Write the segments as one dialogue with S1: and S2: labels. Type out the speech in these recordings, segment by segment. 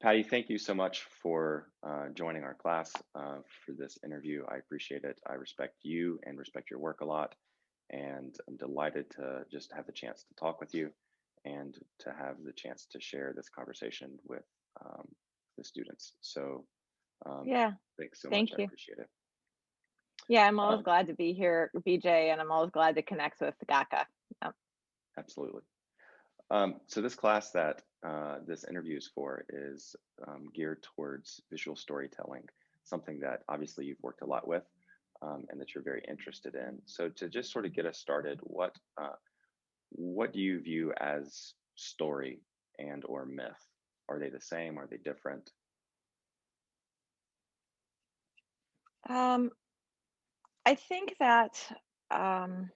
S1: Patty, thank you so much for joining our class for this interview. I appreciate it. I respect you and respect your work a lot, and I'm delighted to just have the chance to talk with you and to have the chance to share this conversation with the students. So um,
S2: Yeah,
S1: thanks so much.
S2: thank
S1: I
S2: you.
S1: appreciate it.
S2: Yeah, I'm always
S1: Um,
S2: glad to be here, BJ, and I'm always glad to connect with GAKA.
S1: Absolutely. So this class that this interview is for is geared towards visual storytelling, something that obviously you've worked a lot with and that you're very interested in. So to just sort of get us started, what do you view as story and or myth? Are they the same? Are they different?
S2: Um, I think that um,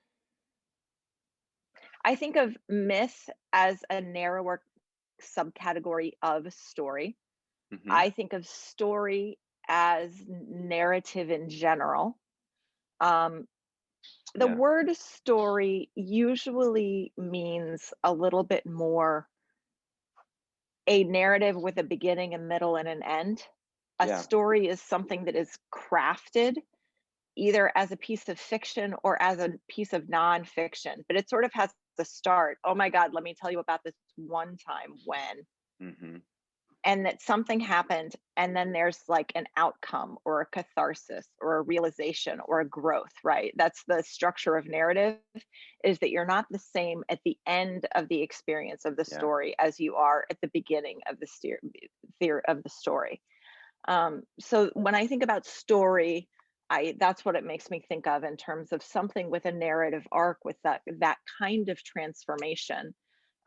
S2: I think of myth as a narrower subcategory of story.
S1: Hmm.
S2: I think of story as narrative in general. Um, the
S1: Yeah,
S2: word story usually means a little bit more a narrative with a beginning, a middle, and an end. A
S1: yeah,
S2: story is something that is crafted either as a piece of fiction or as a piece of nonfiction, but it sort of has the start. Oh my God, let me tell you about this one time when,
S1: hmm,
S2: and that something happened. And then there's like an outcome or a catharsis or a realization or a growth, right? That's the structure of narrative, is that you're not the same at the end of the experience of the
S1: yeah,
S2: story as you are at the beginning of of the story. So when I think about story, I that's what it makes me think of in terms of something with a narrative arc with that kind of transformation.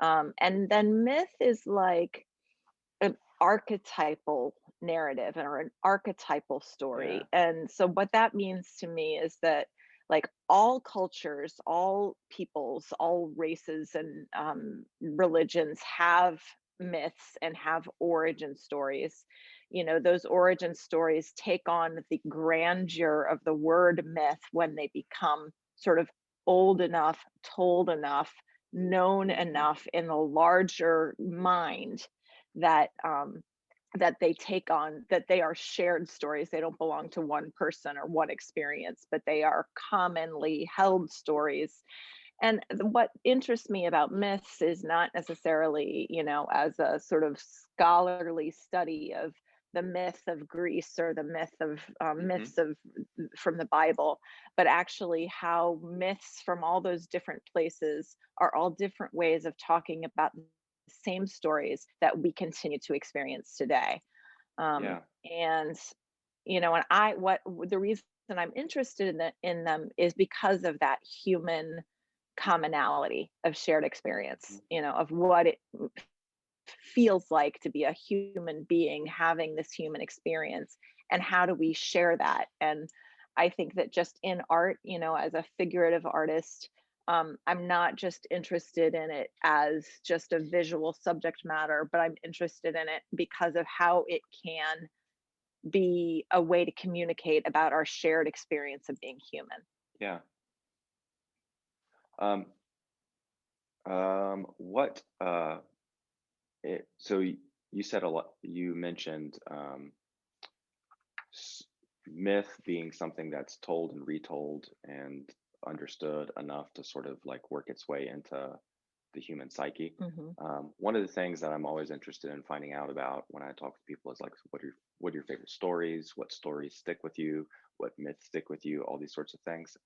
S2: And then myth is like an archetypal narrative or an archetypal
S1: yeah,
S2: story. And so what that means to me is that like all cultures, all peoples, all races and religions have myths and have origin stories. You know, those origin stories take on the grandeur of the word myth when they become sort of old enough, told enough, known
S1: hmm,
S2: enough in the larger mind that that they take on, that they are shared stories. They don't belong to one person or one experience, but they are commonly held stories. And what interests me about myths is not necessarily, you know, as a sort of scholarly study of the myth of Greece or the myth of
S1: hmm,
S2: myths of from the Bible, but actually how myths from all those different places are all different ways of talking about the same stories that we continue to experience today.
S1: yeah,
S2: And you know, and I what the reason I'm interested in them is because of that human commonality of shared experience,
S1: hmm,
S2: you know, of what it feels like to be a human being having this human experience and how do we share that. And I think that just in art, you know, as a figurative artist, I'm not just interested in it as just a visual subject matter, but I'm interested in it because of how it can be a way to communicate about our shared experience of being human.
S1: yeah. Um, what so you said a lot. You mentioned s- myth being something that's told and retold and understood enough to sort of like work its way into the human psyche.
S2: Hmm.
S1: One of the things that I'm always interested in finding out about when I talk to people is like, what are your favorite stories? What stories stick with you? What myths stick with you? All these sorts of things.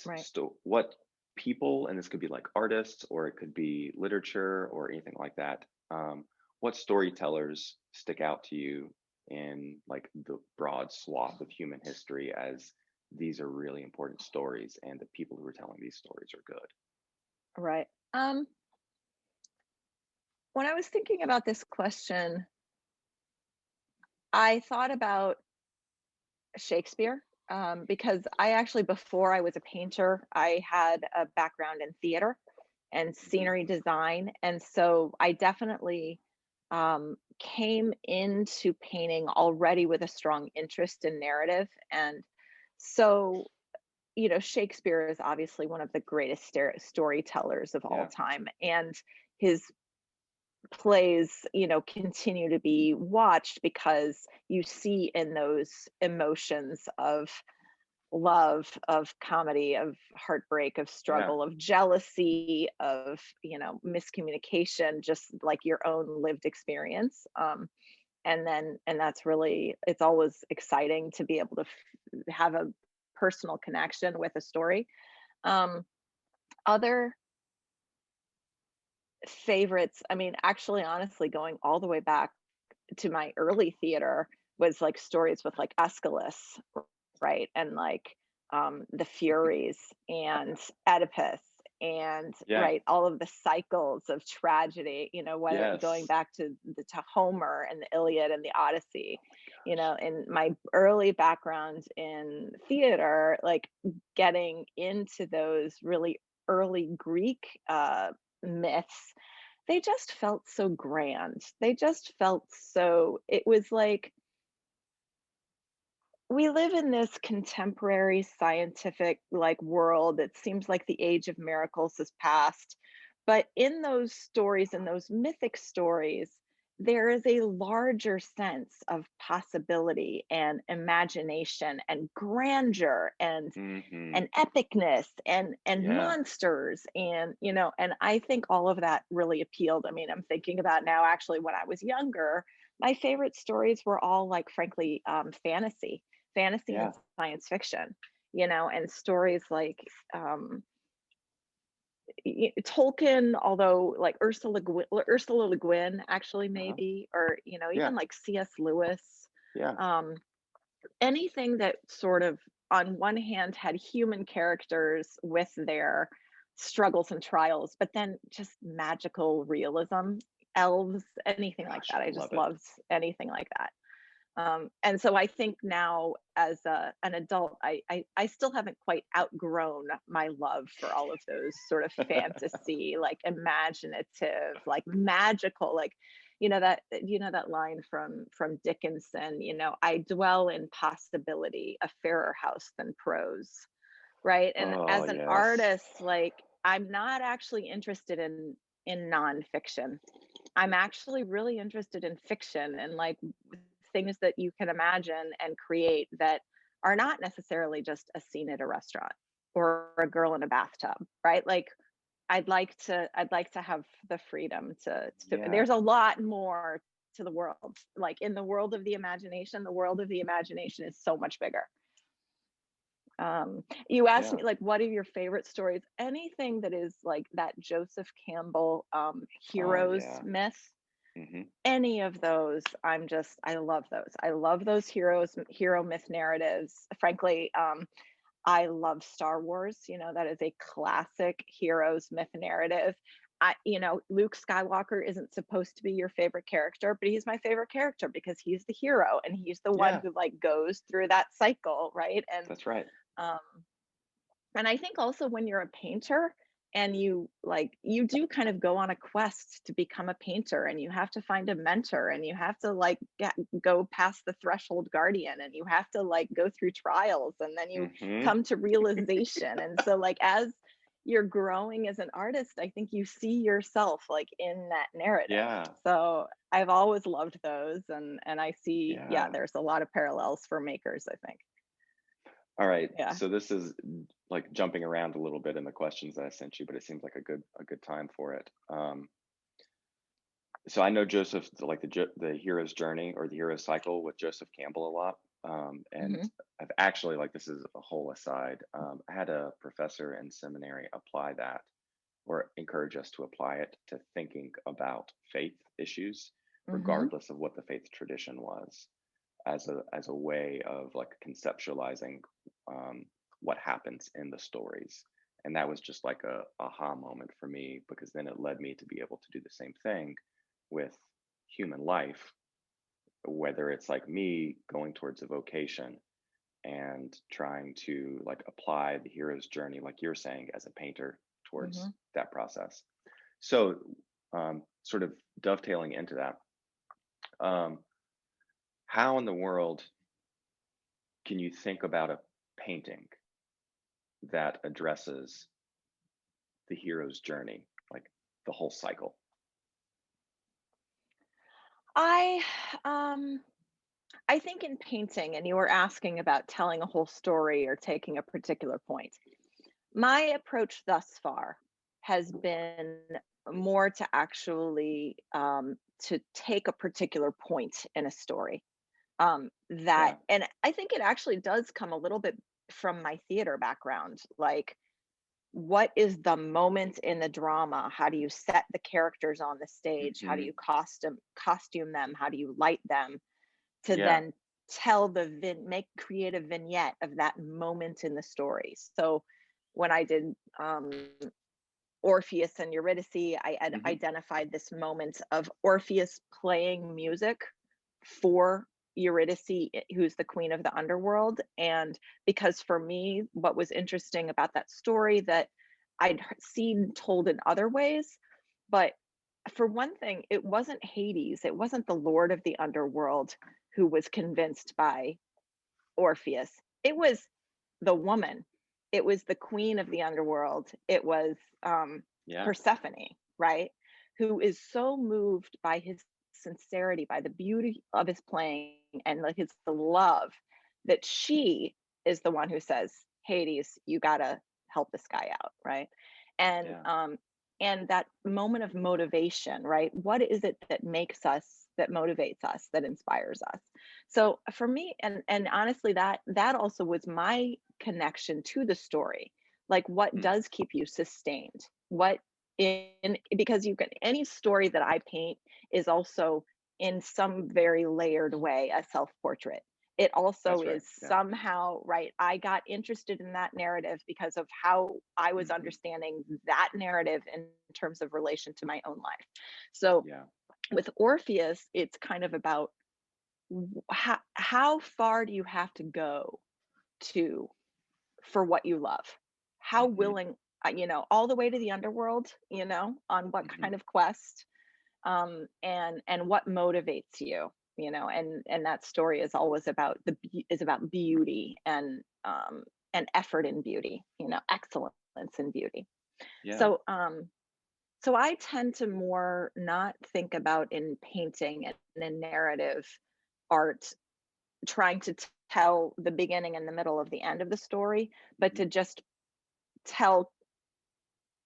S2: Right.
S1: What people, and this could be like artists or it could be literature or anything like that, what storytellers stick out to you in like the broad swath of human history as these are really important stories and the people who are telling these stories are good?
S2: Right. When I was thinking about this question, I thought about Shakespeare, because I actually, before I was a painter, I had a background in theater and
S1: Hmm.
S2: scenery design. And so I definitely came into painting already with a strong interest in narrative. And so, you know, Shakespeare is obviously one of the greatest storytellers of all
S1: Yeah.
S2: time. And his plays, continue to be watched because you see in those emotions of love, of comedy, of heartbreak, of
S1: Yeah.
S2: struggle, of jealousy, of, miscommunication, just like your own lived experience. And that's really, it's always exciting to be able to have a personal connection with a story. Um, Other favorites, I mean, actually, honestly, going all the way back to my early theater was like stories with like Aeschylus, right? And like the Furies and Oedipus and
S1: Yeah.
S2: right, all of the cycles of tragedy, whether going
S1: Yes.
S2: back to Homer and the Iliad and the Odyssey,
S1: Oh my gosh.
S2: in my early background in theater, like getting into those really early Greek myths, they just felt so grand. They just felt so, it was like we live in this contemporary scientific like world. It seems like the age of miracles has passed. But in those stories, in those mythic stories, there is a larger sense of possibility and imagination and grandeur
S1: Hmm.
S2: and epicness and
S1: Yeah.
S2: monsters, and and I think all of that really appealed. I mean, I'm thinking about now, actually, when I was younger, my favorite stories were all like, frankly, fantasy and
S1: Yeah.
S2: science fiction, and stories like um Tolkien, although like Ursula Le Guin, actually,
S1: Uh-huh.
S2: maybe, or
S1: Yeah.
S2: even like C.S. Lewis.
S1: Yeah.
S2: um Anything that sort of, on one hand, had human characters with their struggles and trials, but then just magical realism, elves, anything like
S1: Gosh,
S2: that.
S1: I
S2: I just
S1: love it.
S2: loved anything like that. And so I think now, as an adult, I still haven't quite outgrown my love for all of those sort of fantasy, like imaginative, like magical, like that line from Dickinson. I dwell in possibility, a fairer house than prose, right? And
S1: Oh,
S2: as an
S1: yes.
S2: artist, like, I'm not actually interested in nonfiction. I'm actually really interested in fiction and like things that you can imagine and create that are not necessarily just a scene at a restaurant or a girl in a bathtub, right? Like, I'd like to have the freedom to
S1: Yeah.
S2: there's a lot more to the world. Like, in the world of the imagination, the world of the imagination is so much bigger. You asked
S1: Yeah.
S2: me, like, what are your favorite stories? Anything that is like that Joseph Campbell
S1: Oh,
S2: heroes
S1: yeah.
S2: myth,
S1: Hmm.
S2: any of those, I love those. I love those hero myth narratives. Frankly, I love Star Wars. That is a classic heroes myth narrative. Luke Skywalker isn't supposed to be your favorite character, but he's my favorite character because he's the hero and he's the one
S1: Yeah.
S2: who like goes through that cycle, right?
S1: That's right.
S2: Um, and I think also when you're a painter and you do kind of go on a quest to become a painter, and you have to find a mentor, and you have to like go past the threshold guardian, and you have to like go through trials, and then you
S1: Hmm.
S2: come to realization. And so, like, as you're growing as an artist, I think you see yourself like in that narrative.
S1: Yeah.
S2: So I've always loved those, and I see, yeah,
S1: Yeah.
S2: there's a lot of parallels for makers, I think.
S1: All right.
S2: Yeah.
S1: So this is like jumping around a little bit in the questions that I sent you, but it seems like a good time for it. So I know Joseph, like the hero's journey or the hero's cycle with Joseph Campbell a lot. And
S2: Hmm.
S1: I've actually, like, this is a whole aside. I had a professor in seminary apply that, or encourage us to apply it to thinking about faith issues,
S2: Hmm.
S1: regardless of what the faith tradition was, as a way of like conceptualizing um, what happens in the stories. And that was just like a aha moment for me, because then it led me to be able to do the same thing with human life, whether it's like me going towards a vocation and trying to like apply the hero's journey, like you're saying, as a painter towards
S2: Hmm.
S1: that process. So, sort of dovetailing into that, um, how in the world can you think about a painting that addresses the hero's journey, like the whole cycle?
S2: I um I think in painting, and you were asking about telling a whole story or taking a particular point. My approach thus far has been more to actually to take a particular point in a story. That
S1: Yeah.
S2: and I think it actually does come a little bit from my theater background. Like, what is the moment in the drama? How do you set the characters on the stage? How do
S1: Hmm.
S2: you costume them? How do you light them to
S1: Yeah.
S2: then tell make create a vignette of that moment in the story? So when I did Orpheus and Eurydice, I had
S1: Hmm.
S2: identified this moment of Orpheus playing music for Eurydice, who's the queen of the underworld. And because for me, what was interesting about that story that seen told in other ways, but for one thing, it wasn't Hades, it wasn't the lord of the underworld who was convinced by Orpheus. It was the woman. It was the queen of the underworld. It was
S1: Yeah.
S2: Persephone, right? Who is so moved by his sincerity, by the beauty of his playing and like his the love that she is the one who says, Hades, you gotta help this guy out, right? And
S1: Yeah.
S2: and that moment of motivation, right? What is it that makes us, that motivates us, that inspires us? So for me, and honestly, that also was my connection to the story. Like, what
S1: Mm.
S2: does keep you sustained? What in Because you can, any story that I paint is also in some very layered way a self-portrait. It also
S1: That's right.
S2: is
S1: Yeah.
S2: somehow, right, I got interested in that narrative because of how I was
S1: Hmm.
S2: understanding that narrative in terms of relation to my own life. So
S1: Yeah.
S2: with Orpheus, it's kind of about how far do you have to go to for what you love? How
S1: Hmm.
S2: willing, all the way to the underworld, on what
S1: Hmm.
S2: kind of quest, and what motivates you, and that story is always about is about beauty and effort in beauty, excellence in beauty.
S1: Yeah.
S2: So I tend to more not think about in painting and in narrative art trying to tell the beginning and the middle of the end of the story, but
S1: Hmm.
S2: to just tell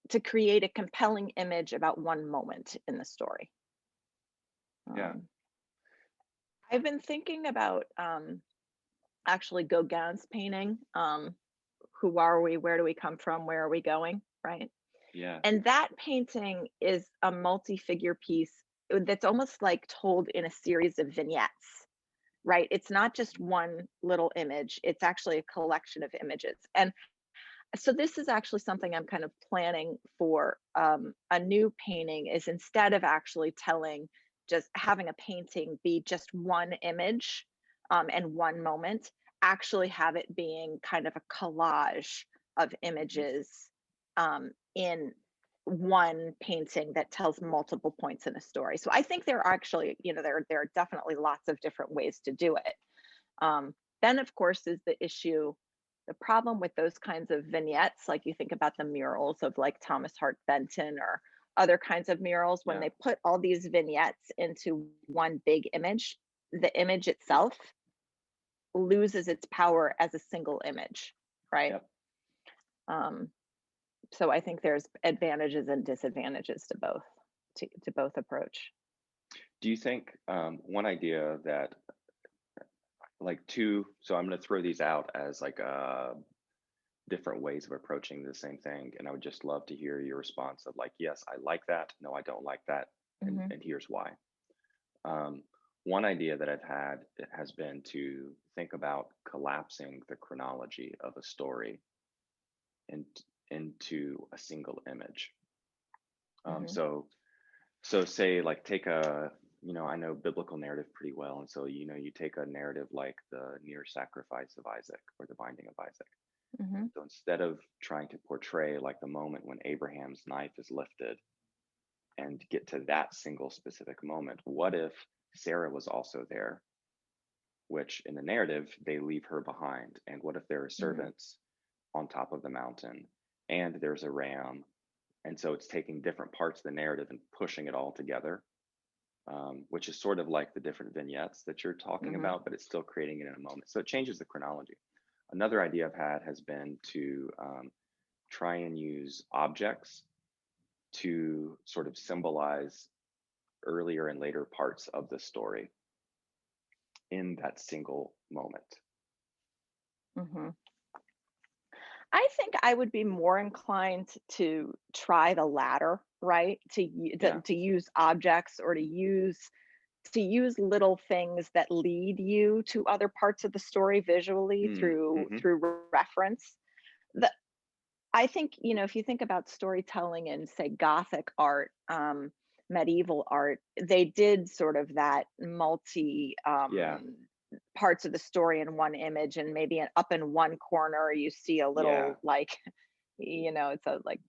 S2: to create a compelling image about one moment in the story.
S1: Yeah.
S2: Um, I've been thinking about actually Gauguin's painting. Who are we? Where do we come from? Where are we going? Right.
S1: Yeah.
S2: And that painting is a multi-figure piece that's almost like told in a series of vignettes, right? It's not just one little image, it's actually a collection of images. And so this is actually something I'm kind of planning for a new painting, is instead of actually telling, just having a painting be just one image and one moment, actually have it being kind of a collage of
S1: Hmm.
S2: images in one painting that tells multiple points in a story. So I think there are actually, there are definitely lots of different ways to do it. Then, of course, is the problem with those kinds of vignettes, like you think about the murals of like Thomas Hart Benton or other kinds of murals, when
S1: Yeah.
S2: they put all these vignettes into one big image, the image itself loses its power as a single image, right?
S1: Yep.
S2: Um, so I think there's advantages and disadvantages to both, to both approach.
S1: Do you think one idea that like two, so I'm going to throw these out as like different ways of approaching the same thing, and I would just love to hear your response of like, yes, I like that, no, I don't like that,
S2: Hmm.
S1: and here's why. Um, one idea that I've had has been to think about collapsing the chronology of a story in, into a single image. Um,
S2: Hmm.
S1: so, so say like take a, I know biblical narrative pretty well, and so you take a narrative like the near sacrifice of Isaac or the binding of Isaac.
S2: Hmm.
S1: So instead of trying to portray like the moment when Abraham's knife is lifted and get to that single specific moment, what if Sarah was also there, which in the narrative, they leave her behind? And what if there are
S2: Hmm.
S1: servants on top of the mountain and there's a ram? And so it's taking different parts of the narrative and pushing it all together. which is sort of like the different vignettes that you're talking
S2: Hmm.
S1: about, but it's still creating it in a moment. So it changes the chronology. Another idea I've had has been to try and use objects to sort of symbolize earlier and later parts of the story in that single moment.
S2: Hmm. I think I would be more inclined to try the latter, right?
S1: Yeah.
S2: To use objects or to use little things that lead you to other parts of the story visually
S1: Mm-hmm.
S2: through reference. The I think, if you think about storytelling in, say, Gothic art, medieval art, they did sort of that multi
S1: Yeah.
S2: parts of the story in one image, and maybe up in one corner you see a
S1: Yeah.
S2: little like, it's a like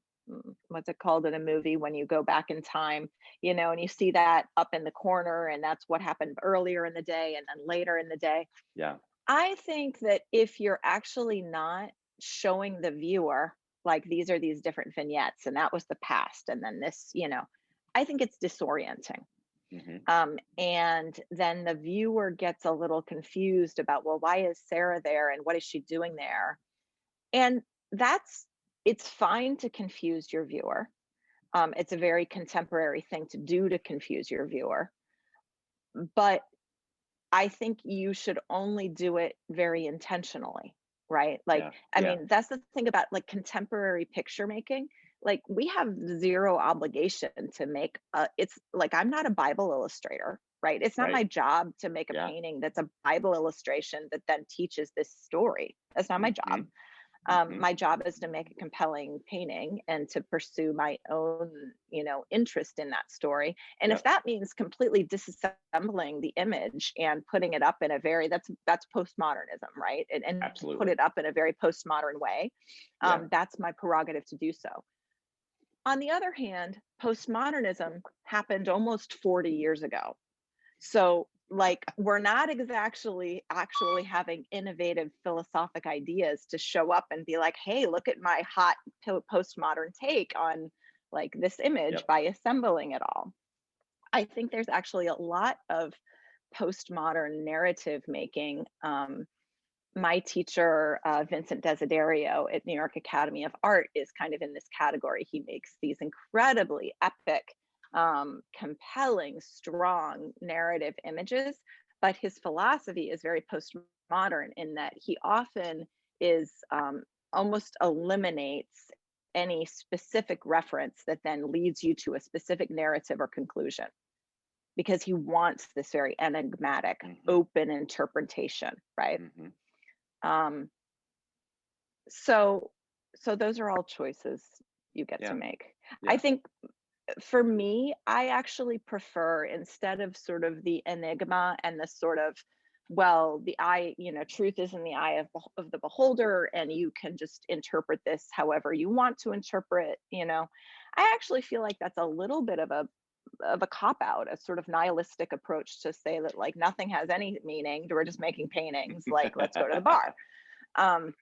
S2: what's it called in a movie when you go back in time, and you see that up in the corner, and that's what happened earlier in the day and then later in the day.
S1: Yeah.
S2: I think that if you're actually not showing the viewer, like these are these different vignettes, and that was the past, and then this, I think it's disorienting.
S1: Hmm.
S2: And then the viewer gets a little confused about, well, why is Sarah there and what is she doing there? And that's, it's fine to confuse your viewer. It's a very contemporary thing to do to confuse your viewer. But I think you should only do it very intentionally, right? Like,
S1: Yeah.
S2: I
S1: Yeah.
S2: mean, that's the thing about like contemporary picture making. Like, we have zero obligation to make it's like I'm not a Bible illustrator, right? It's not
S1: Right.
S2: my job to make a
S1: Yeah.
S2: painting that's a Bible illustration that then teaches this story. That's not my
S1: Hmm.
S2: job.
S1: Hmm.
S2: My job is to make a compelling painting and to pursue my own, interest in that story. And if
S1: Yep.
S2: that means completely disassembling the image and putting it up in a very that's postmodernism, right? And put
S1: Absolutely.
S2: it up in a very postmodern way,
S1: Yeah.
S2: that's my prerogative to do so. On the other hand, postmodernism happened almost 40 years ago. So, like, we're not actually having innovative philosophic ideas to show up and be like, "Hey, look at my hot postmodern take on like this image
S1: Yep.
S2: by assembling it all." I think there's actually a lot of postmodern narrative making. My teacher, Vincent Desiderio at New York Academy of Art, is kind of in this category. He makes these incredibly epic, compelling, strong narrative images, but his philosophy is very postmodern in that he often is almost eliminates any specific reference that then leads you to a specific narrative or conclusion because he wants this very enigmatic,
S1: Hmm.
S2: open interpretation, right?
S1: Hmm.
S2: Um, so so those are all choices you get to
S1: Yeah.
S2: make. I
S1: Yeah.
S2: think for me, I actually prefer, instead of sort of the enigma and the sort of, well, the eye, truth is in the eye of the beholder, and you can just interpret this however you want to interpret, I actually feel like that's a little bit of a cop out, a sort of nihilistic approach to say that like nothing has any meaning. We're just making paintings. Like, let's go to the bar. Um,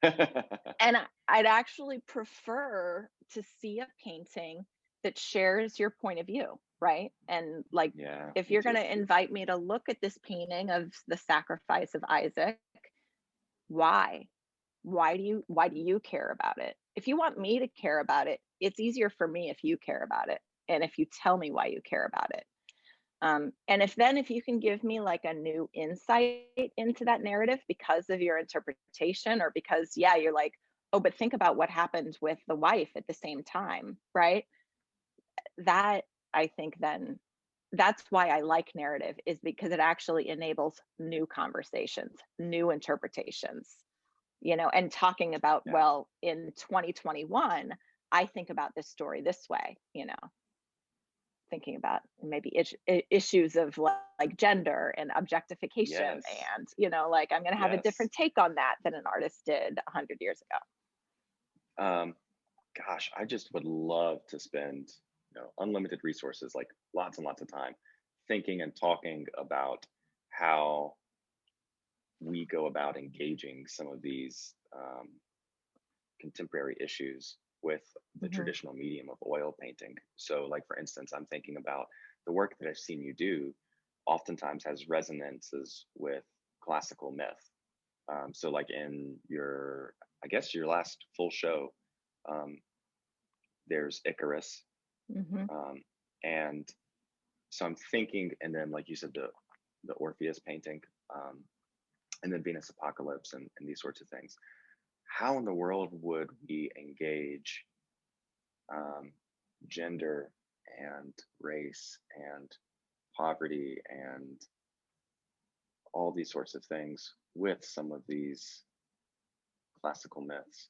S2: and I'd actually prefer to see a painting that shares your point of view, right? And like,
S1: Yeah,
S2: if
S1: me
S2: you're going
S1: too.
S2: to invite me to look at this painting of the sacrifice of Isaac, why? Why do you care about it? If you want me to care about it, it's easier for me if you care about it and if you tell me why you care about it. And if you can give me like a new insight into that narrative because of your interpretation, or because, yeah, you're like, oh, but think about what happened with the wife at the same time, right? That, I think, then that's why I like narrative, is because it actually enables new conversations, new interpretations, and talking about,
S1: Yeah.
S2: well, in 2021, I think about this story this way, thinking about maybe issues of like gender and objectification,
S1: Yes.
S2: and like I'm going to have a
S1: Yes.
S2: different take on that than an artist did 100 years ago.
S1: Um, Gosh, I just would love to spend, unlimited resources, like lots and lots of time, thinking and talking about how we go about engaging some of these contemporary issues with the
S2: Hmm.
S1: traditional medium of oil painting. So, like for instance, I'm thinking about the work that I've seen you do. oftentimes has resonances with classical myth. So like in your, I guess your last full show, um, there's Icarus,
S2: Hmm.
S1: um, and so I'm thinking, and then like you said, the Orpheus painting, um, and then Venus Apocalypse, and these sorts of things. How in the world would we engage um, gender and race and poverty and all these sorts of things with some of these classical myths?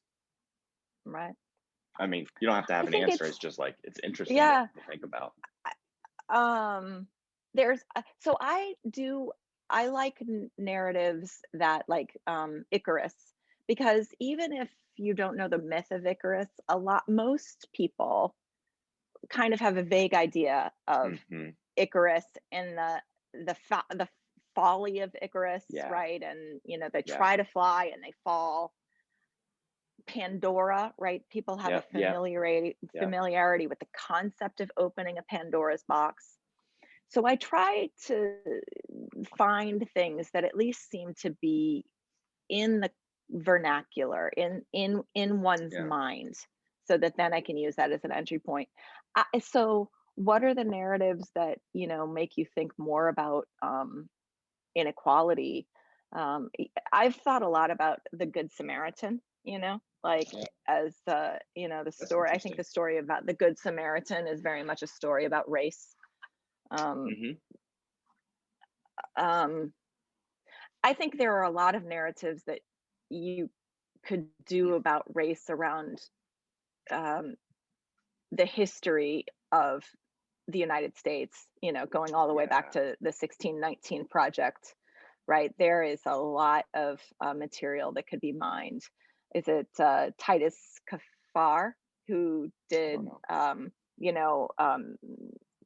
S2: Right.
S1: I mean, you don't have to have
S2: I
S1: an
S2: think
S1: answer.
S2: it's,
S1: It's just like it's interesting
S2: yeah.
S1: to think about.
S2: Um, there's so I like narratives that like Icarus, because even if you don't know the myth of Icarus, most people kind of have a vague idea of
S1: Hmm.
S2: Icarus and the folly of Icarus,
S1: Yeah,
S2: right? And they
S1: yeah,
S2: try to fly and they fall. Pandora, right? People have a
S1: yeah, yeah, yeah.
S2: familiarity with the concept of opening a Pandora's box. So I try to find things that at least seem to be in the vernacular, in one's
S1: Yeah.
S2: mind, so that then I can use that as an entry point. So what are the narratives that make you think more about inequality? I've thought a lot about the Good Samaritan, like,
S1: Yeah.
S2: as the
S1: That's
S2: story. I think
S1: interesting.
S2: the story about the Good Samaritan is very much a story about race. Um,
S1: Hmm.
S2: um, I think there are a lot of narratives that you could do about race around um, the history of the United States, going all the way back
S1: Yeah.
S2: to the 1619 project, right? There is a lot of material that could be mined. Is it Titus Kaphar who
S1: I don't
S2: did,
S1: know.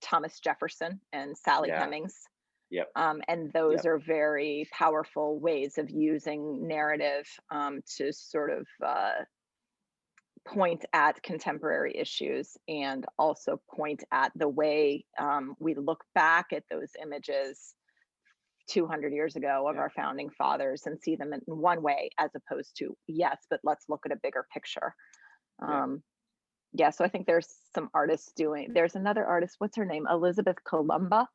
S2: Thomas Jefferson and Sally
S1: Yeah.
S2: Hemings?
S1: Yep.
S2: And those
S1: Yep.
S2: are very powerful ways of using narrative to sort of point at contemporary issues, and also point at the way we look back at those images 200 years ago of
S1: Yeah.
S2: our founding fathers and see them in one way, as opposed to, yes, but let's look at a bigger picture.
S1: Yeah.
S2: Um, yeah, so I think there's another artist, what's her name? Elizabeth Columba.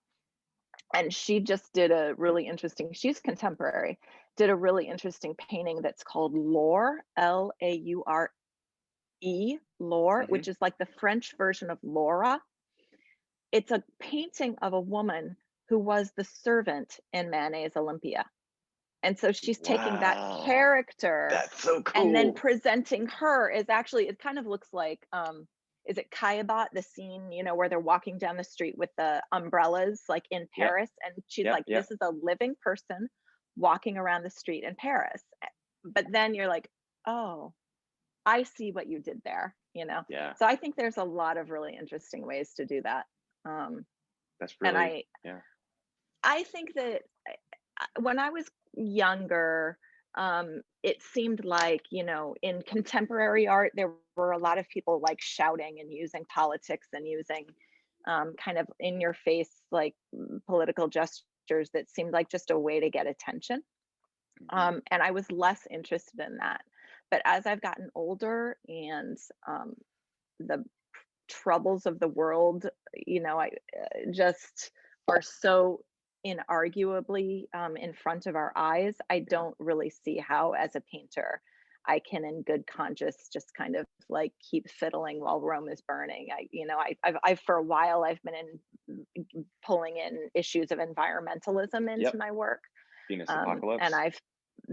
S2: And she just did a really interesting, she's contemporary, did a really interesting painting that's called Lore, Lore,
S1: Hmm.
S2: which is like the French version of Laura. It's a painting of a woman who was the servant in Manet's Olympia. And so she's taking that
S1: Wow.
S2: character
S1: That's so
S2: and then
S1: cool.
S2: presenting her as, actually, it kind of looks like, is it Kayabat, the scene, where they're walking down the street with the umbrellas, like in
S1: Yep.
S2: Paris. And she's
S1: Yep.
S2: like,
S1: Yep.
S2: this is a living person walking around the street in Paris. But then you're like, oh, I see what you did there.
S1: Yeah.
S2: So I think there's a lot of really interesting ways to do that. Um,
S1: That's
S2: and
S1: really, yeah.
S2: I think that when I was younger, it seemed like, in contemporary art, there were a lot of people like shouting and using politics and using kind of in your face, like political gestures that seemed like just a way to get attention.
S1: Hmm.
S2: And I was less interested in that. But as I've gotten older, and the troubles of the world, I just are so inarguably in front of our eyes. I
S1: Yeah.
S2: don't really see how, as a painter, I can, in good conscience, just kind of like keep fiddling while Rome is burning. I've for a while I've been pulling in issues of environmentalism into
S1: Yep.
S2: my work,
S1: Venus
S2: and
S1: Apocalypse.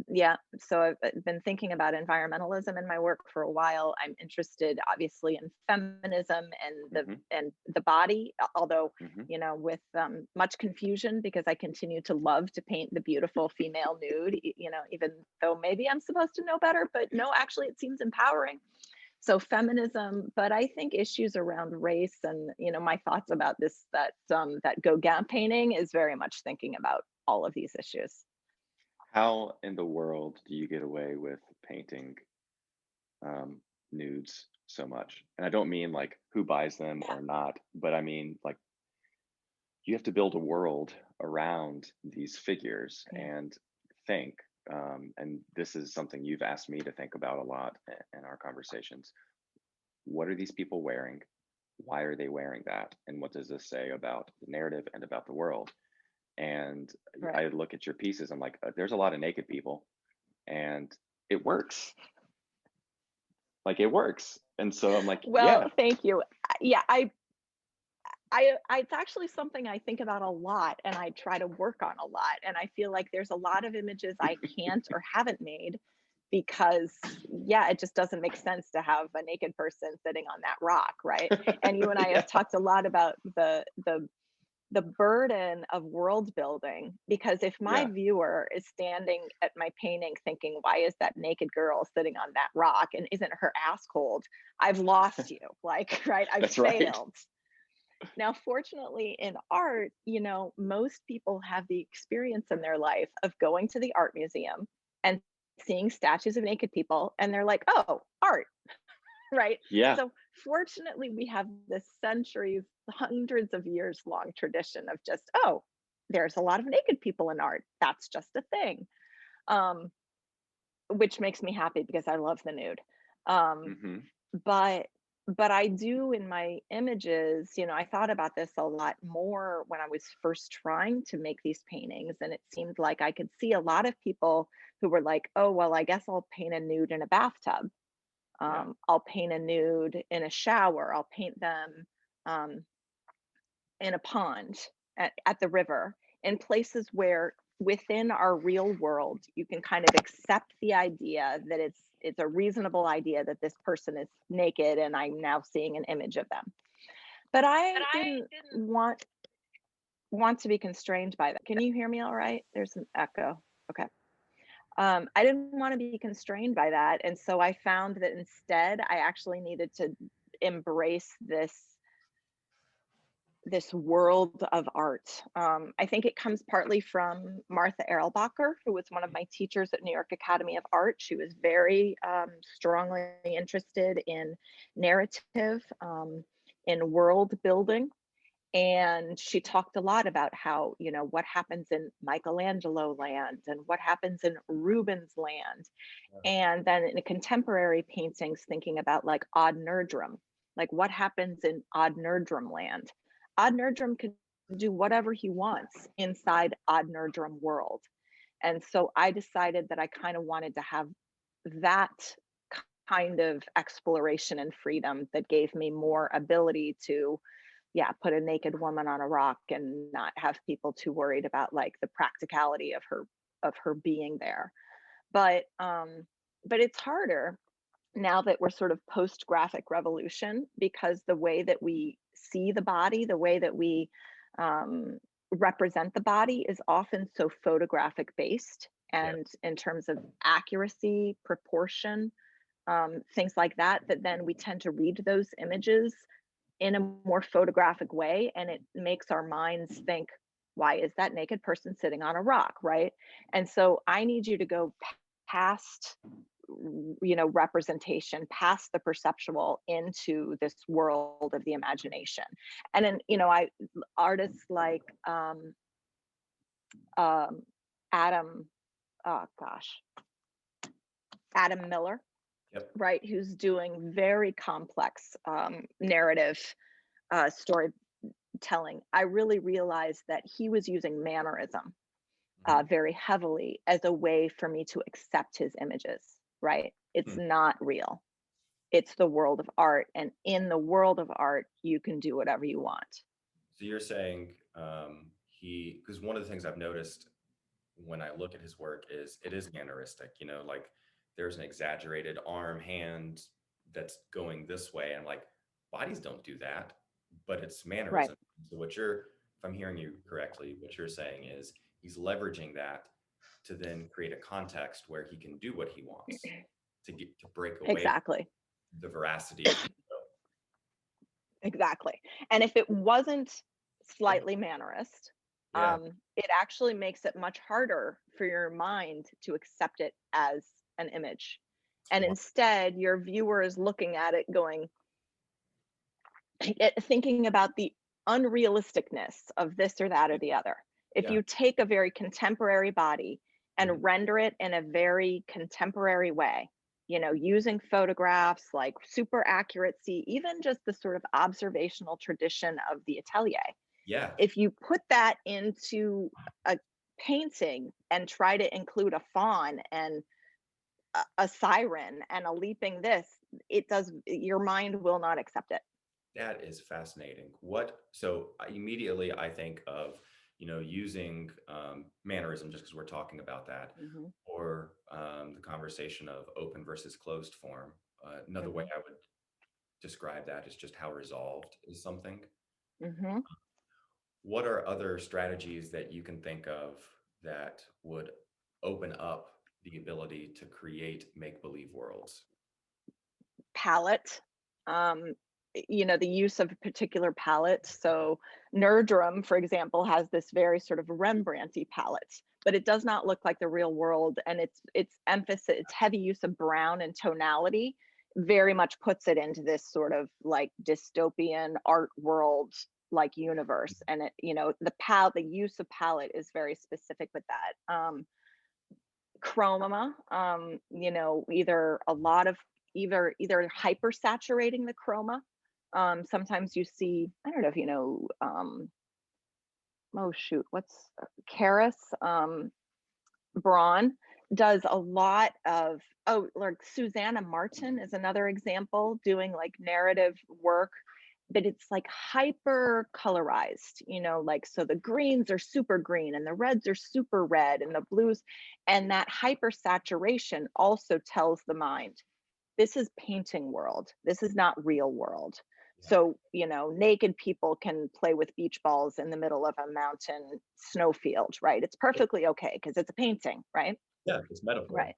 S2: yeah, so I've been thinking about environmentalism in my work for a while. I'm interested, obviously, in feminism and the
S1: Hmm.
S2: body, although
S1: Hmm.
S2: with much confusion, because I continue to love to paint the beautiful female nude, even though maybe I'm supposed to know better. But no, actually, it seems empowering. So feminism, but I think issues around race, and my thoughts about that Gauguin painting is very much thinking about all of these issues.
S1: How in the world do you get away with painting um, nudes so much? And I don't mean like who buys them or not, but I mean like you have to build a world around these figures
S2: Yeah.
S1: and think. And this is something you've asked me to think about a lot in our conversations. What are these people wearing? Why are they wearing that? And what does this say about the narrative and about the world? And
S2: Right.
S1: I look at your pieces, I'm like, there's a lot of naked people, and it works. Like it works. And so I'm like,
S2: Well,
S1: yeah,
S2: thank you. Yeah, it's actually something I think about a lot and I try to work on a lot. And I feel like there's a lot of images I can't or haven't made because, yeah, it just doesn't make sense to have a naked person sitting on that rock, right? And you and I have
S1: yeah,
S2: talked a lot about the burden of world building, because if my
S1: yeah,
S2: viewer is standing at my painting thinking, why is that naked girl sitting on that rock and isn't her ass cold, I've lost you. Like, right, I've
S1: that's right.
S2: failed. Now, fortunately, in art, most people have the experience in their life of going to the art museum and seeing statues of naked people, and they're like, oh, art, right?
S1: Yeah,
S2: So, fortunately, we have this centuries, hundreds of years long tradition of just, oh, there's a lot of naked people in art. That's just a thing, um, which makes me happy because I love the nude. Um,
S1: hmm,
S2: but I do in my images, I thought about this a lot more when I was first trying to make these paintings, and it seemed like I could see a lot of people who were like, oh, well, I guess I'll paint a nude in a bathtub.
S1: yeah,
S2: I'll paint a nude in a shower. I'll paint them um, in a pond, at the river, in places where within our real world you can kind of accept the idea that it's a reasonable idea that this person is naked and I'm now seeing an image of them. But
S3: But
S2: I
S3: I
S2: didn't
S3: didn't.
S2: want to be constrained by that. Can you hear me all right? There's an echo. Okay. I didn't want to be constrained by that, and so I found that instead I actually needed to embrace this world of art. I think it comes partly from Martha Erlbacher, who was one of my teachers at New York Academy of Art. She was very strongly interested in narrative, in world building. And she talked a lot about how, what happens in Michelangelo land and what happens in Rubens land. And then in contemporary paintings, thinking about like Odd Nerdrum, like what happens in Odd Nerdrum land. Odd Nerdrum can do whatever he wants inside Odd Nerdrum world. And so I decided that I kind of wanted to have that kind of exploration and freedom that gave me more ability to, yeah, put a naked woman on a rock and not have people too worried about like the practicality of her being there. But it's harder now that we're sort of post graphic revolution, because the way that we see the body, the way that we represent the body is often so photographic based,
S3: Yeah.
S2: and in terms of accuracy, proportion, things like that, that then we tend to read those images in a more photographic way, and it makes our minds think, why is that naked person sitting on a rock, right? And so I need you to go past, representation, past the perceptual, into this world of the imagination. And then, I artists like um Adam, oh gosh, Adam Miller,
S3: Yep.
S2: right, who's doing very complex narrative storytelling. I really realized that he was using mannerism
S3: Mhm.
S2: very heavily as a way for me to accept his images, right? It's
S3: Hmm.
S2: not real. It's the world of art. And in the world of art, you can do whatever you want.
S3: So you're saying because one of the things I've noticed when I look at his work is it is manneristic, like there's an exaggerated arm hand that's going this way. And I'm like, bodies don't do that, but it's
S2: Right.
S3: mannerism. So if I'm hearing you correctly, what you're saying is he's leveraging that to then create a context where he can do what he wants to break away from
S2: Exactly.
S3: the veracity of the show.
S2: Exactly. And if it wasn't
S3: Yeah.
S2: slightly mannerist,
S3: Yeah.
S2: it actually makes it much harder for your mind to accept it as an image. And
S3: Wow.
S2: instead, your viewer is looking at it going, thinking about the unrealisticness of this or that or the other. If
S3: Yeah.
S2: you take a very contemporary body
S3: Mhm.
S2: and render it in a very contemporary way, using photographs, like super accuracy, even just the sort of observational tradition of the atelier.
S3: Yeah.
S2: If you put that into a painting and try to include a fawn and a siren and a leaping this, your mind will not accept it.
S3: That is fascinating. Immediately I think of, using mannerism, just because we're talking about that,
S2: Hmm.
S3: or the conversation of open versus closed form. Another way
S2: Hmm.
S3: I would describe that is just how resolved is something.
S2: Hmm.
S3: What are other strategies that you can think of that would open up the ability to create make-believe worlds?
S2: Palette, um, the use of a particular palette. So Nerdrum, for example, has this very sort of Rembrandty palette, but it does not look like the real world, and its heavy use of brown and tonality very much puts it into this sort of like dystopian art world like universe. And the use of palette is very specific with that. Chroma, either a lot of either hyper saturating the chroma. Sometimes you see, I don't know if oh shoot, what's Karis Braun does a lot of, oh, like Susanna Martin is another example, doing like narrative work, but it's like hyper colorized, like, so the greens are super green and the reds are super red and the blues, and that hyper saturation also tells the mind, this is painting world, this is not real world.
S3: Yeah.
S2: So naked people can play with beach balls in the middle of a mountain snowfield, right? It's perfectly okay because it's a painting, right?
S3: Yeah, it's metaphor.
S2: Right.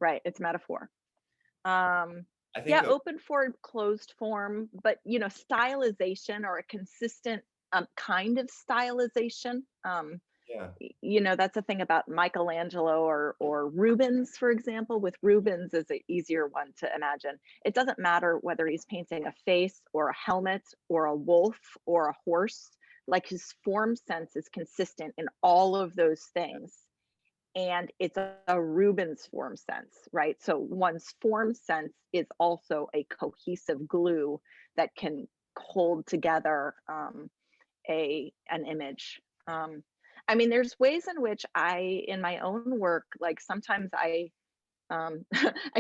S2: Right, it's metaphor. um
S3: I think
S2: yeah,
S3: of,
S2: open form, closed form, but stylization, or a consistent kind of stylization.
S3: yeah,
S2: That's the thing about Michelangelo or Rubens, for example. With Rubens is an easier one to imagine. It doesn't matter whether he's painting a face or a helmet or a wolf or a horse. Like, his form sense is consistent in all of those things. And it's a Rubens form sense, right? So one's form sense is also a cohesive glue that can hold together an image. I mean, there's ways in which in my own work, like sometimes I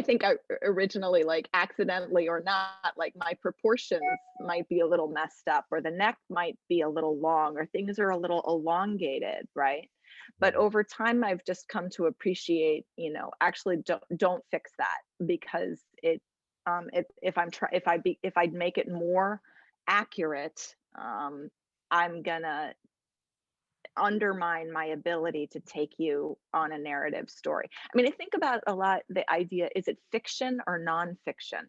S2: think I originally, like accidentally or not, like my proportions might be a little messed up, or the neck might be a little long, or things are a little elongated, right? But
S3: mhm,
S2: over time, I've just come to appreciate, actually don't fix that, because if I make it more accurate, I'm gonna undermine my ability to take you on a narrative story. I mean, I think about a lot the idea, is it fiction or nonfiction,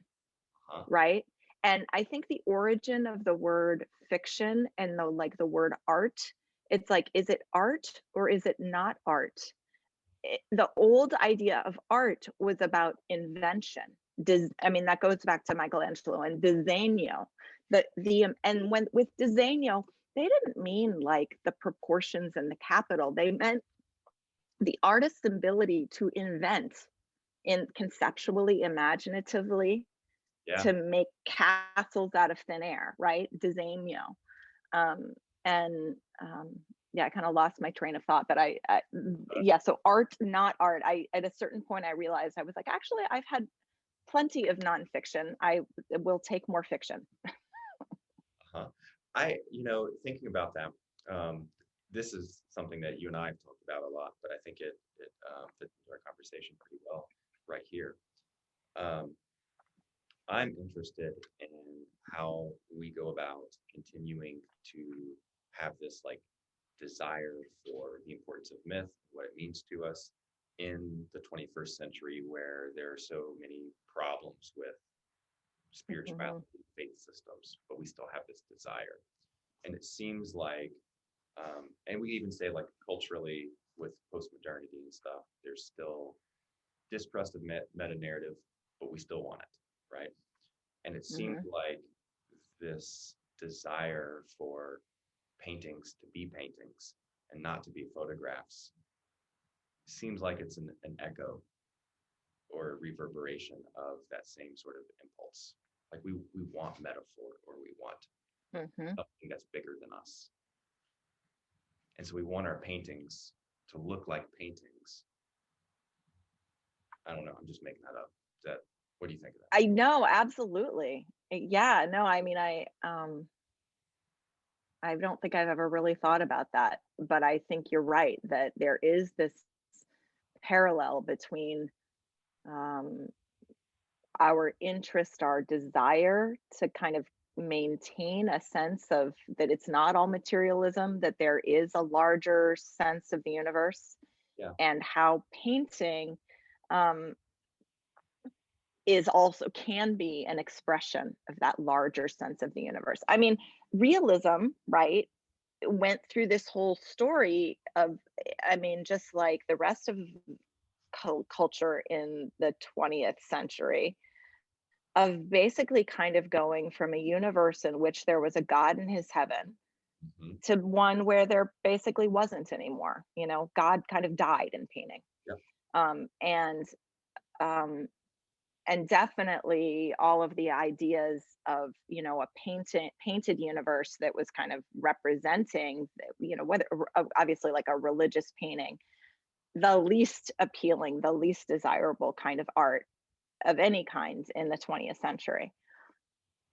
S3: huh,
S2: right? And I think the origin of the word fiction and the word art, it's like, is it art or is it not art? The old idea of art was about invention. I mean, that goes back to Michelangelo and disegno. And when with disegno, they didn't mean like the proportions and the capital. They meant the artist's ability to invent in conceptually, imaginatively,
S3: yeah.
S2: to make castles out of thin air, right? Disegno. Um, and yeah, I kind of lost my train of thought, but yeah, so art, not art. At a certain point, I realized, I was like, actually, I've had plenty of nonfiction. I will take more fiction.
S3: Huh. Thinking about that, um, this is something that you and I have talked about a lot, but I think it fits into our conversation pretty well right here. Um, I'm interested in how we go about continuing to have this like desire for the importance of myth, what it means to us in the 21st century, where there are so many problems with
S2: Mhm.
S3: spirituality, faith systems, but we still have this desire. And it seems like, and we even say like culturally with post-modernity and stuff, there's still distrust of meta narrative, but we still want it, right? And it seems
S2: Mhm.
S3: like this desire for paintings to be paintings and not to be photographs seems like it's an echo or a reverberation of that same sort of impulse. Like we want metaphor, or we want
S2: Hmm.
S3: something that's bigger than us. And so we want our paintings to look like paintings. I don't know. I'm just making that up. What do you think of that?
S2: I know, absolutely. Yeah, no, I mean, I don't think I've ever really thought about that, but I think you're right that there is this parallel between um, our interest, our desire to kind of maintain a sense of that it's not all materialism, that there is a larger sense of the universe,
S3: Yeah.
S2: and how painting um, is also can be an expression of that larger sense of the universe. I mean, realism, right, went through this whole story of, I mean, just like the rest of culture in the 20th century, of basically kind of going from a universe in which there was a God in his heaven
S3: Mm-hmm.
S2: to one where there basically wasn't anymore. You know, God kind of died in painting.
S3: Yeah.
S2: Um, and um, and definitely all of the ideas of, you know, a painted universe that was kind of representing, you know, whether obviously like a religious painting, the least appealing, the least desirable kind of art of any kind in the 20th century.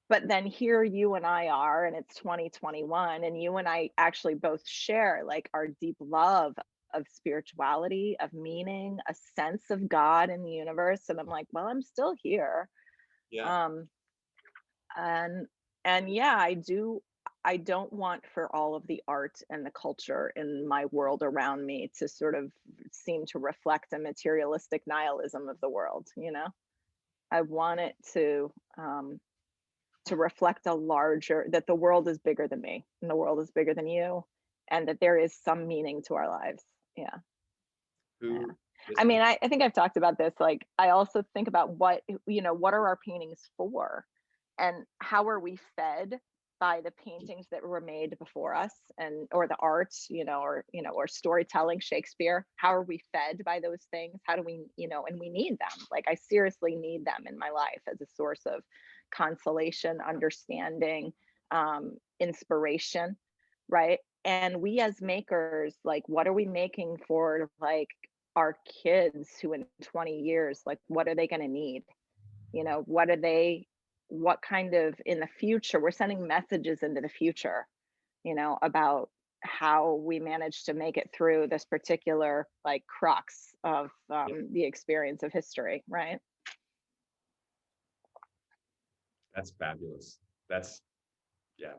S2: But then here you and I are, and it's 2021, and you and I actually both share like our deep love of spirituality, of meaning, a sense of God in the universe. And I'm like, well, I'm still here.
S3: Yeah.
S2: Um, and and yeah, I don't want for all of the art and the culture in my world around me to sort of seem to reflect a materialistic nihilism of the world, you know? I want it to reflect a larger, that the world is bigger than me and the world is bigger than you, and that there is some meaning to our lives. Yeah. Yeah.
S3: Who
S2: I
S3: this
S2: mean, I think I've talked about this. Like, I also think about what, you know, what are our paintings for? And how are we fed by the paintings that were made before us, and or the arts, you know, or or storytelling, Shakespeare? How are we fed by those things? How do we, you know, and we need them. Like, I seriously need them in my life as a source of consolation, understanding, inspiration, right? And we as makers, like, what are we making for like our kids who in 20 years, like, what are they going to need? You know, what are they, what kind of, in the future, we're sending messages into the future, you know, about how we managed to make it through this particular like crux of
S3: Yeah,
S2: the experience of history, right?
S3: that's fabulous. That's yeah.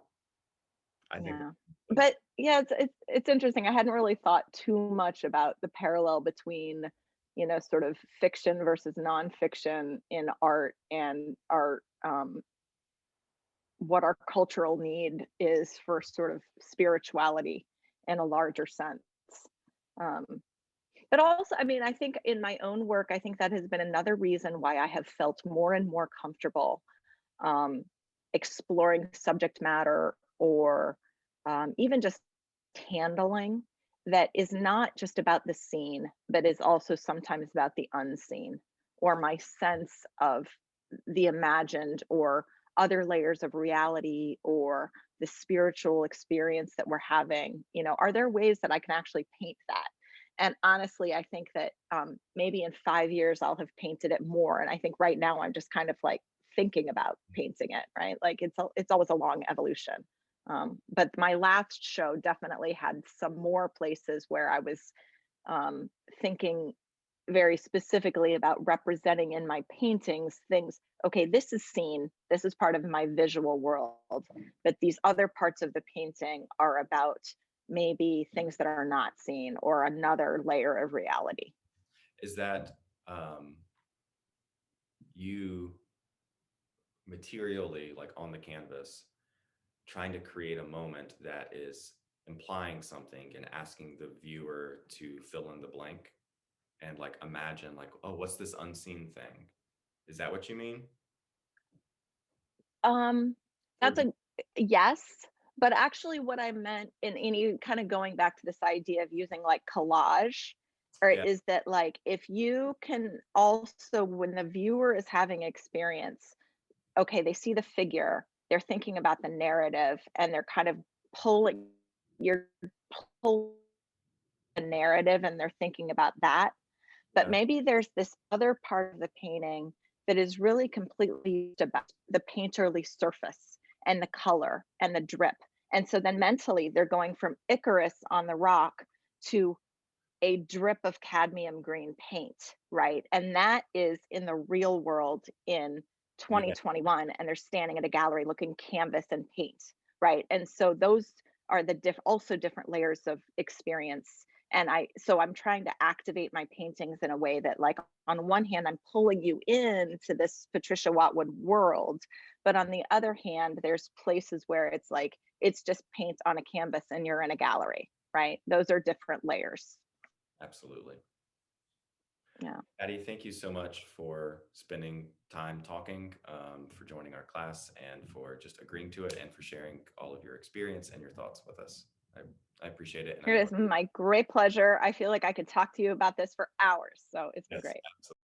S3: I think
S2: Yeah.
S3: that's
S2: But yeah, it's interesting. I hadn't really thought too much about the parallel between, you know, sort of fiction versus nonfiction in art, and our what our cultural need is for sort of spirituality in a larger sense. Um, but also, I mean, I think in my own work, I think that has been another reason why I have felt more and more comfortable um, exploring subject matter, or even just handling, that is not just about the scene, but is also sometimes about the unseen, or my sense of the imagined, or other layers of reality, or the spiritual experience that we're having. You know, are there ways that I can actually paint that? And honestly, I think that maybe in 5 years I'll have painted it more. And I think right now I'm just kind of like thinking about painting it, right? Like, it's always a long evolution. But my last show definitely had some more places where I was thinking very specifically about representing in my paintings things. Okay, this is seen, this is part of my visual world, but these other parts of the painting are about maybe things that are not seen, or another layer of reality.
S3: is that um you materially, like on the canvas, trying to create a moment that is implying something and asking the viewer to fill in the blank and like imagine like, oh, what's this unseen thing? Is that what you mean?
S2: Um,
S3: Or
S2: that's
S3: do
S2: a Yes, but actually what I meant in any kind of going back to this idea of using like collage, or
S3: Yeah.
S2: is that like if you can also, when the viewer is having experience, okay, they see the figure, they're thinking about the narrative, and they're kind of pulling, you're pulling the narrative and they're thinking about that. But
S3: Yeah.
S2: maybe there's this other part of the painting that is really completely about the painterly surface and the color and the drip. And so then mentally, they're going from Icarus on the rock to a drip of cadmium green paint, right? And that is in the real world in
S3: Yeah.
S2: 2021, and they're standing at a gallery looking canvas and paint, right? And so those are the also different layers of experience. And I'm trying to activate my paintings in a way that, like, on one hand, I'm pulling you into this Patricia Watwood world, but on the other hand, there's places where it's like it's just paint on a canvas and you're in a gallery, right? Those are different layers.
S3: Absolutely.
S2: Yeah.
S3: Patty, thank you so much for spending time talking, for joining our class, and for just agreeing to it, and for sharing all of your experience and your thoughts with us. I appreciate it. And I
S2: It
S3: know,
S2: is my great pleasure. I feel like I could talk to you about this for hours, so it's been
S3: yes,
S2: great.
S3: absolutely.